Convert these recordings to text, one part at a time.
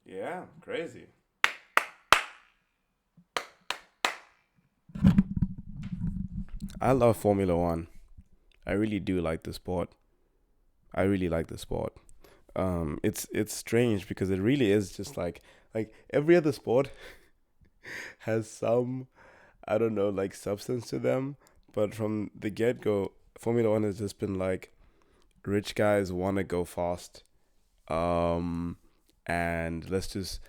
Yeah, crazy. I love Formula One. I really do like the sport. I really like the sport. It's strange because it really is just like every other sport has some, I don't know, like substance to them, but from the get go, Formula One has just been like rich guys want to go fast, um, and let's just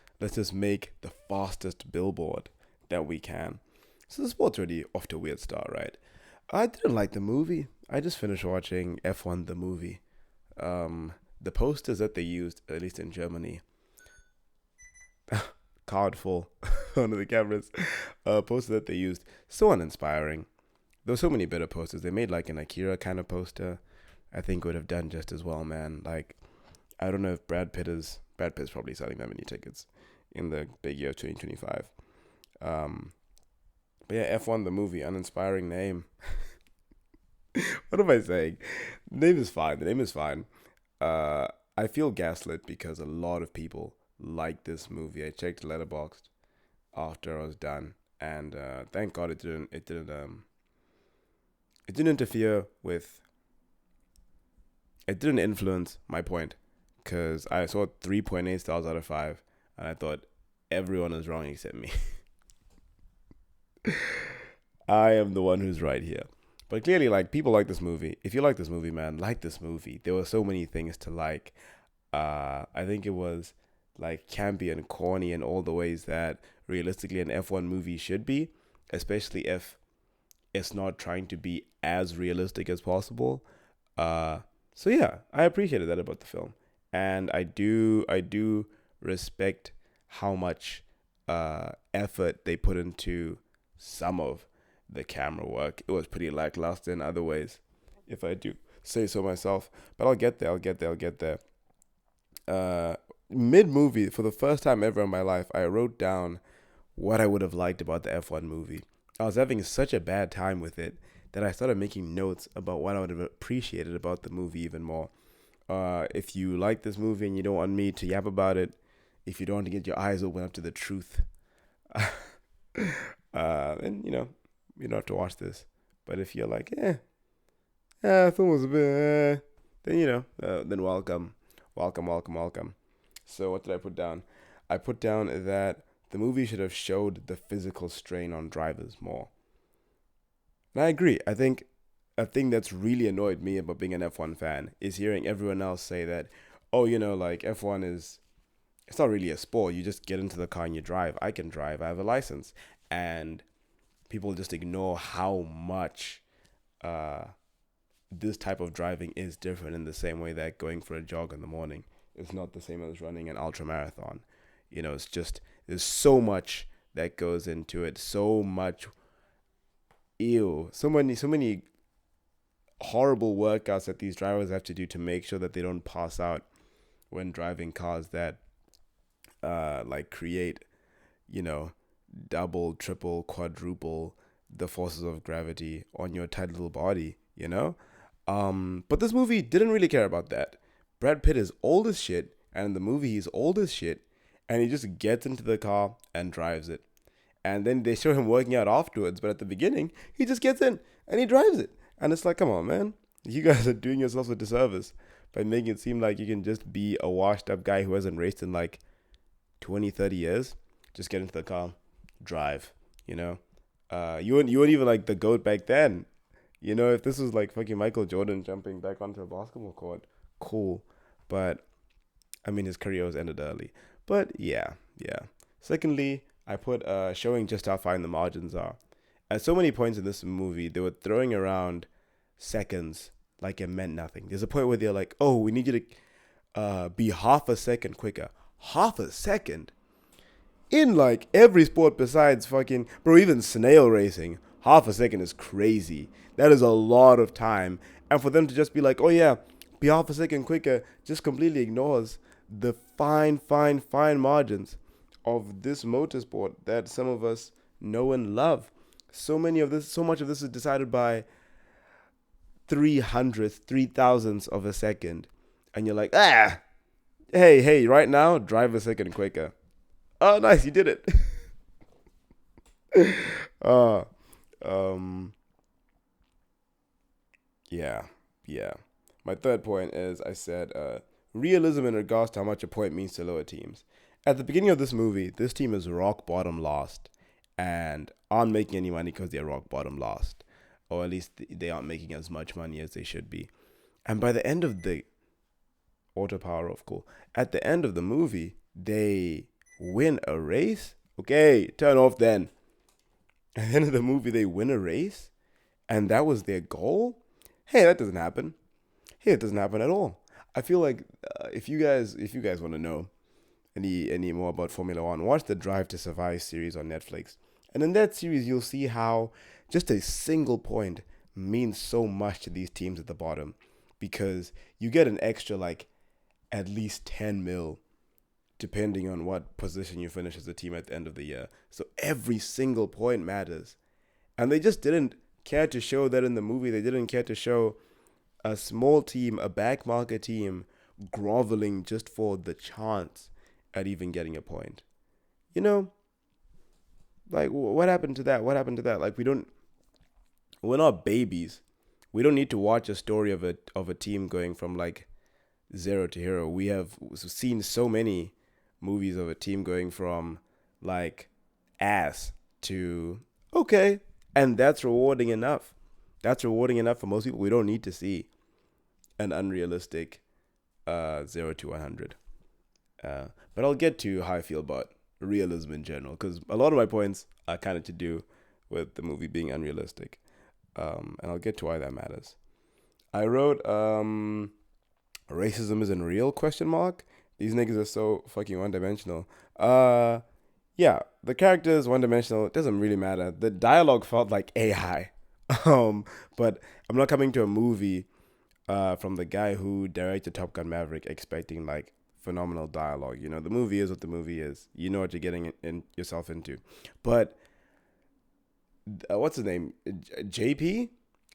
make the fastest billboard that we can. So the sport's already off to a weird start, right? I didn't like the movie. I just finished watching F1 the movie. The posters that they used, at least in Germany, card full, one of the cameras, poster that they used, so uninspiring. There were so many better posters. They made like an Akira kind of poster. I think would have done just as well, man. Like I don't know if Brad Pitt's probably selling that many tickets in the big year of 2025. Um, but yeah, F1 the movie, uninspiring name. What am I saying? The name is fine. The name is fine. Uh, I feel gaslit because a lot of people like this movie. I checked Letterboxd after I was done, and thank God it didn't interfere with, it didn't influence my point, because I saw 3.8 stars out of 5, and I thought everyone is wrong except me. I am the one who's right here. But clearly, like, people like this movie. If you like this movie, man, like this movie. There were so many things to like. I think it was like campy and corny in all the ways that realistically an F1 movie should be, especially if it's not trying to be as realistic as possible. Uh, so yeah, I appreciated that about the film, and I do respect how much effort they put into some of the camera work. It was pretty lackluster in other ways, if I do say so myself. But I'll get there. I'll get there. I'll get there. Uh, Mid movie, for the first time ever in my life, I wrote down what I would have liked about the F1 movie. I was having such a bad time with it that I started making notes about what I would have appreciated about the movie even more. If you like this movie and you don't want me to yap about it, if you don't want to get your eyes open up to the truth, then you don't have to watch this. But if you're like, I thought it was a bit, then then welcome, welcome, welcome, welcome. So what did I put down? I put down that the movie should have showed the physical strain on drivers more. And I agree. I think a thing that's really annoyed me about being an F1 fan is hearing everyone else say that, oh, like F1 is, it's not really a sport. You just get into the car and you drive. I can drive. I have a license. And people just ignore how much uh, this type of driving is different, in the same way that going for a jog in the morning is not the same as running an ultra marathon. It's just, there's so much that goes into it, so much, so many horrible workouts that these drivers have to do to make sure that they don't pass out when driving cars that like create, you know, double, triple, quadruple the forces of gravity on your tight little body. But this movie didn't really care about that. Brad Pitt is old as shit, and in the movie he's old as shit, and he just gets into the car and drives it. And then they show him working out afterwards, but at the beginning, he just gets in and he drives it. And it's like, come on, man. You guys are doing yourselves a disservice by making it seem like you can just be a washed up guy who hasn't raced in like 20, 30 years. Just get into the car, drive, you know? You weren't even like the GOAT back then. If this was like fucking Michael Jordan jumping back onto a basketball court, cool. But I mean, his career was ended early. But yeah, yeah. Secondly, I put showing just how fine the margins are. At so many points in this movie, they were throwing around seconds like it meant nothing. There's a point where they're like, "Oh, we need you to be half a second quicker." Half a second in like every sport besides fucking bro, even snail racing. Half a second is crazy. That is a lot of time, and for them to just be like, "Oh yeah, be half a second quicker," just completely ignores the fine, fine, fine margins of this motorsport that some of us know and love. So much of this is decided by 300th, 3,000ths of a second. And you're like, Hey, right now, drive a second quicker. Oh, nice, you did it. uh, um, yeah, yeah. My third point is I said realism in regards to how much a point means to lower teams. At the beginning of this movie, this team is rock bottom lost and aren't making any money because they're rock bottom lost. Or at least they aren't making as much money as they should be. And by the end of the auto power off, cool. At the end of the movie, they win a race. Okay, turn off then. At the end of the movie, they win a race, and that was their goal. Hey, that doesn't happen. Hey, it doesn't happen at all. I feel like if you guys want to know any more about Formula One, watch the Drive to Survive series on Netflix. And in that series, you'll see how just a single point means so much to these teams at the bottom, because you get an extra like at least 10 mil depending on what position you finish as a team at the end of the year. So every single point matters. And they just didn't care to show that in the movie. They didn't care to show a small team, a back market team, groveling just for the chance at even getting a point. You know, like what happened to that? What happened to that? Like we're not babies. We don't need to watch a story of a team going from like zero to hero. We have seen so many movies of a team going from like ass to okay, and that's rewarding enough. That's rewarding enough for most people. We don't need to see an unrealistic 0 to 100. But I'll get to how I feel about realism in general, because a lot of my points are kind of to do with the movie being unrealistic. And I'll get to why that matters. I wrote racism isn't real, question mark. These niggas are so fucking one-dimensional. Yeah, the character is one-dimensional. It doesn't really matter. The dialogue felt like AI. But I'm not coming to a movie from the guy who directed Top Gun Maverick expecting like phenomenal dialogue. You know, the movie is what the movie is. You know what you're getting in yourself into. But what's his name? JP?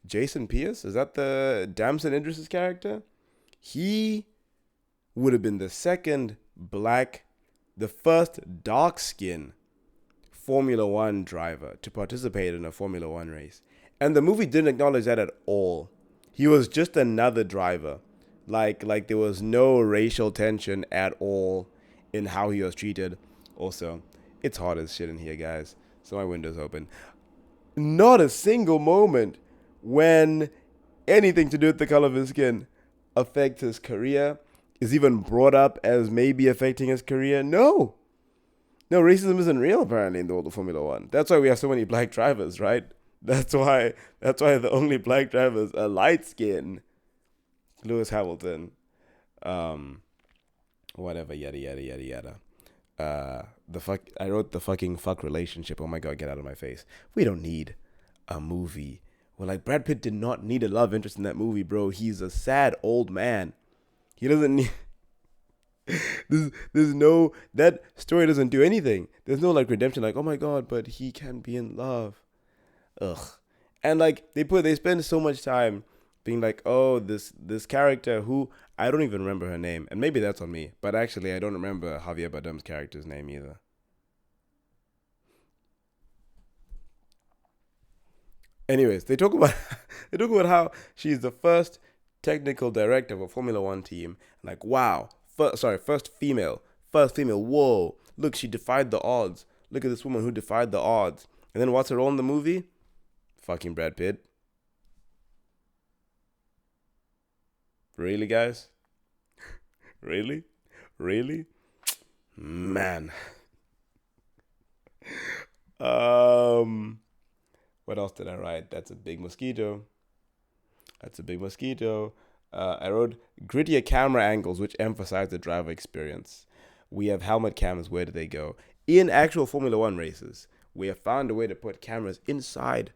Jason Pierce? Is that the Damson Idris's character? He would have been the first dark skin Formula One driver to participate in a Formula One race. And the movie didn't acknowledge that at all. He was just another driver. Like there was no racial tension at all in how he was treated. Also, it's hot as shit in here, guys. So my window's open. Not a single moment when anything to do with the color of his skin affects his career is even brought up as maybe affecting his career. No, racism isn't real apparently in the world of Formula One. That's why we have so many black drivers, right? That's why the only black drivers are light skin. Lewis Hamilton, whatever, yada yada yada yada. I wrote the fucking fuck relationship. Oh my god, get out of my face. We don't need a movie. Well, like Brad Pitt did not need a love interest in that movie, bro. He's a sad old man. He doesn't need. There's no, that story doesn't do anything. There's no like redemption. Like, oh my god, but he can be in love. Ugh. And like they spend so much time being like, oh, this character who I don't even remember her name, and maybe that's on me, but actually I don't remember Javier Bardem's character's name either. Anyways, they talk about how she's the first technical director of a Formula One team. Like, wow, first female. Whoa, look, she defied the odds. Look at this woman who defied the odds. And then what's her role in the movie? Fucking Brad Pitt. Really, guys? Really? Man. What else did I write? That's a big mosquito. I wrote grittier camera angles which emphasize the driver experience. We have helmet cams. Where do they go? In actual Formula One races, we have found a way to put cameras inside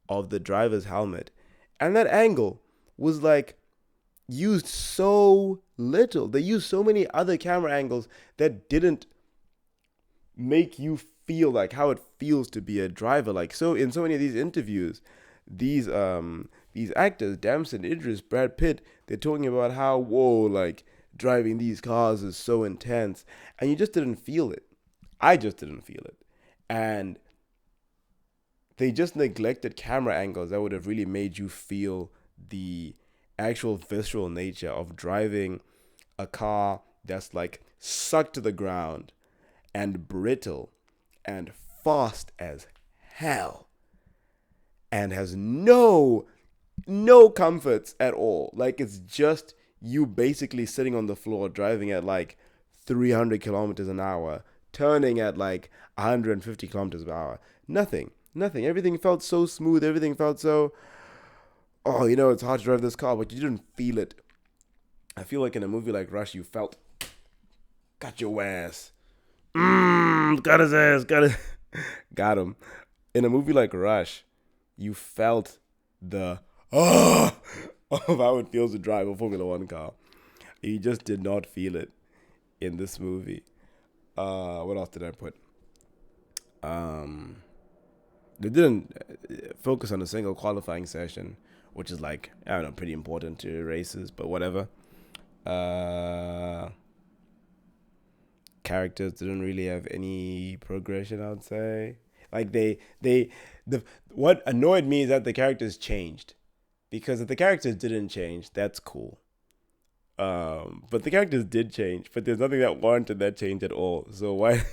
of the driver's helmet. And that angle was like used so little. They used so many other camera angles that didn't make you feel like how it feels to be a driver. Like, so in so many of these interviews, these actors, Damson Idris, Brad Pitt, they're talking about how, whoa, like driving these cars is so intense, and you just didn't feel it. I just didn't feel it. And they just neglected camera angles that would have really made you feel the actual visceral nature of driving a car that's like sucked to the ground and brittle and fast as hell and has no comforts at all. Like, it's just you basically sitting on the floor driving at like 300 kilometers an hour, turning at like 150 kilometers per hour. Nothing. Everything felt so smooth. Everything felt so, oh, it's hard to drive this car, but you didn't feel it. I feel like in a movie like Rush, you felt, got your ass. Got his ass. Got him. In a movie like Rush, you felt the, of how it feels to drive a Formula One car. You just did not feel it in this movie. What else did I put? They didn't focus on a single qualifying session, which is like, I don't know, pretty important to races, but whatever. Characters didn't really have any progression, I would say. Like what annoyed me is that the characters changed. Because if the characters didn't change, that's cool. But the characters did change, but there's nothing that warranted that change at all. So why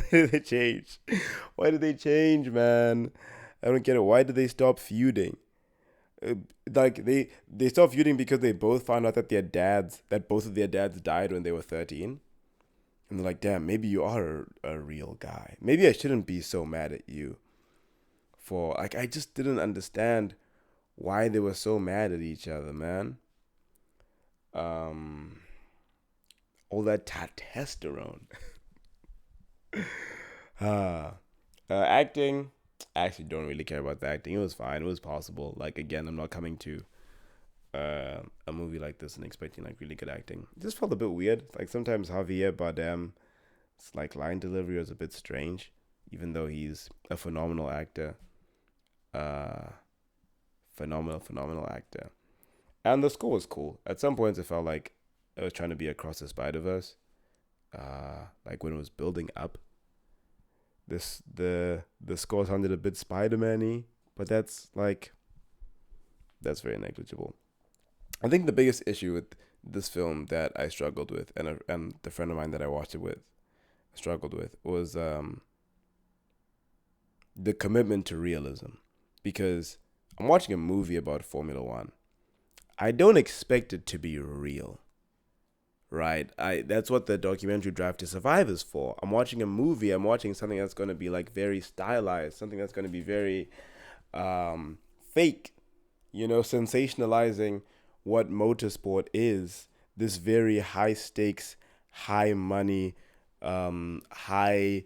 did they change? Why did they change, man? I don't get it. Why did they stop feuding? Like they stopped feuding because they both found out that both of their dads died when they were 13. And they're like, damn, maybe you are a real guy. Maybe I shouldn't be so mad at you. For like, I just didn't understand why they were so mad at each other, man. All that testosterone. Acting, I actually don't really care about the acting. It was fine. It was possible. Like, again, I'm not coming to a movie like this and expecting like really good acting. It just felt a bit weird. Like sometimes Javier Bardem's like line delivery was a bit strange, even though he's a phenomenal actor. Phenomenal actor. And the score was cool. At some points, it felt like it was trying to be Across the Spider-Verse. Like when it was building up. The score sounded a bit Spider-Man-y, but that's very negligible. I think the biggest issue with this film that I struggled with, and the friend of mine that I watched it with struggled with, was the commitment to realism. Because I'm watching a movie about Formula One. I don't expect it to be real, right? That's what the documentary Drive to Survive is for. I'm watching a movie. I'm watching something that's going to be like very stylized, something that's going to be very fake, sensationalizing what motorsport is. This very high stakes, high money, high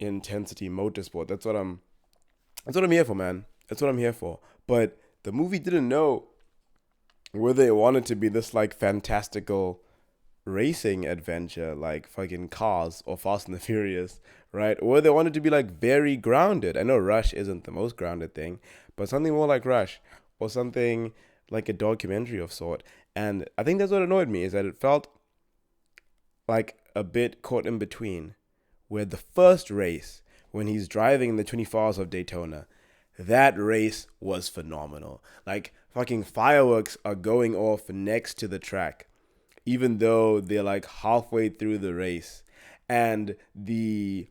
intensity motorsport. That's what I'm here for, man. That's what I'm here for. But the movie didn't know whether it wanted to be this like fantastical racing adventure like fucking Cars or Fast and the Furious, right? Or they wanted to be like very grounded. I know Rush isn't the most grounded thing, but something more like Rush or something like a documentary of sort. And I think that's what annoyed me, is that it felt like a bit caught in between, where the first race, when he's driving in the 24 Hours of Daytona, that race was phenomenal. Like, fucking fireworks are going off next to the track, even though they're like halfway through the race. And the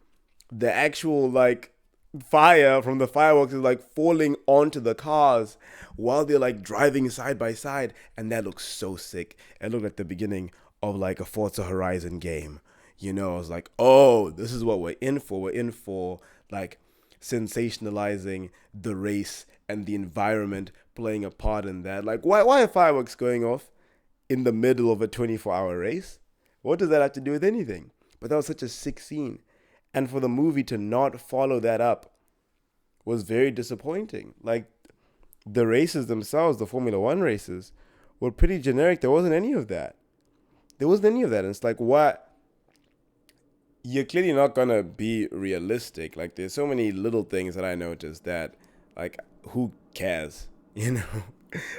actual like fire from the fireworks is like falling onto the cars while they're like driving side by side. And that looks so sick. It looked like the beginning of like a Forza Horizon game. I was like, oh, this is what we're in for. We're in for like sensationalizing the race and the environment playing a part in that. Like, why are fireworks going off in the middle of a 24-hour race? What does that have to do with anything? But that was such a sick scene. And for the movie to not follow that up was very disappointing. Like, the races themselves, the Formula One races, were pretty generic. There wasn't any of that. And it's like, what? You're clearly not going to be realistic. Like, there's so many little things that I noticed that, like, who cares?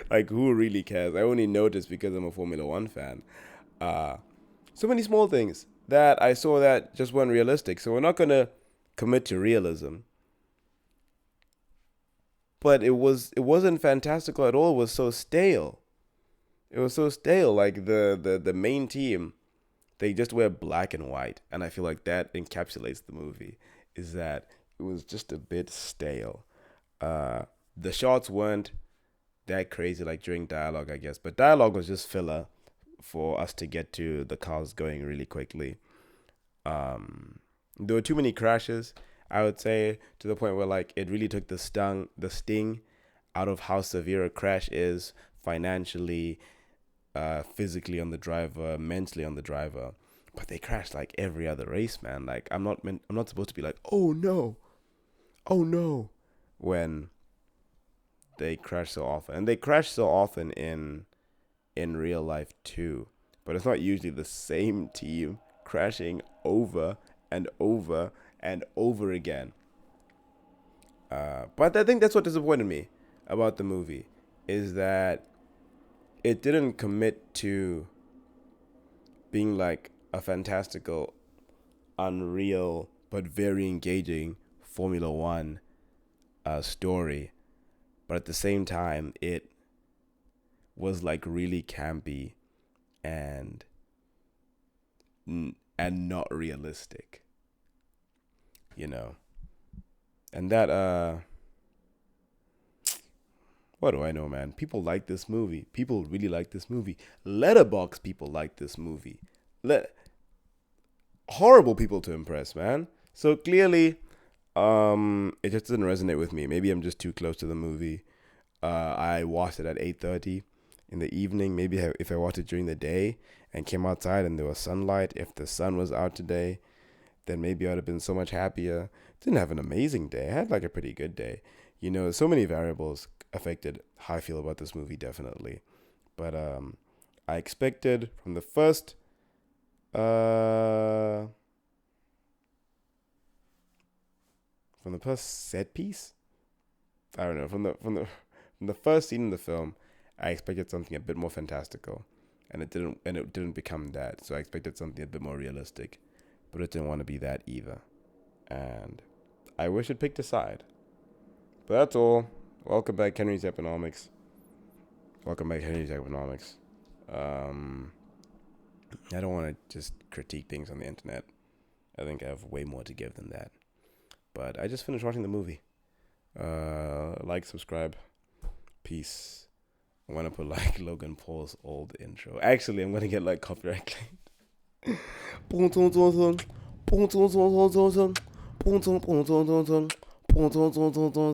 Like, who really cares? I only noticed because I'm a Formula One fan. Uh, so many small things that I saw that just weren't realistic. So we're not gonna commit to realism. But it wasn't fantastical at all. It was so stale. It was so stale. Like the main team, they just wear black and white, and I feel like that encapsulates the movie. Is that it was just a bit stale. Uh, the shots weren't that crazy like during dialogue, I guess, but dialogue was just filler for us to get to the cars going really quickly. There were too many crashes, I would say, to the point where like it really took the sting out of how severe a crash is financially, physically on the driver, mentally on the driver. But they crashed like every other race, man. Like I'm not supposed to be like, oh no, oh no, when they crash so often, and they crash so often in real life too. But it's not usually the same team crashing over and over and over again. But I think that's what disappointed me about the movie is that it didn't commit to being like a fantastical, unreal, but very engaging Formula One story. But at the same time, it was like really campy and and not realistic, you know. And that what do I know, man? People like this movie. People really like this movie. Letterbox people like this movie. Let Horrible people to impress, man. So clearly, it just didn't resonate with me. Maybe I'm just too close to the movie. I watched it at 8:30 in the evening. Maybe if I watched it during the day and came outside and there was sunlight, if the sun was out today, then maybe I'd have been so much happier. Didn't have an amazing day. I had like a pretty good day. You know, so many variables affected how I feel about this movie, definitely. But I expected uh from the first set piece. I don't know, from the first scene in the film, I expected something a bit more fantastical, and it didn't become that. So I expected something a bit more realistic, but it didn't want to be that either. And I wish it picked a side. But that's all. Welcome back, Henry's Economics. Welcome back, Henry's Economics. Um, I don't want to just critique things on the internet. I think I have way more to give than that. But I just finished watching the movie. Like, subscribe. Peace. I'm gonna put like Logan Paul's old intro. Actually, I'm gonna get like copyright claimed.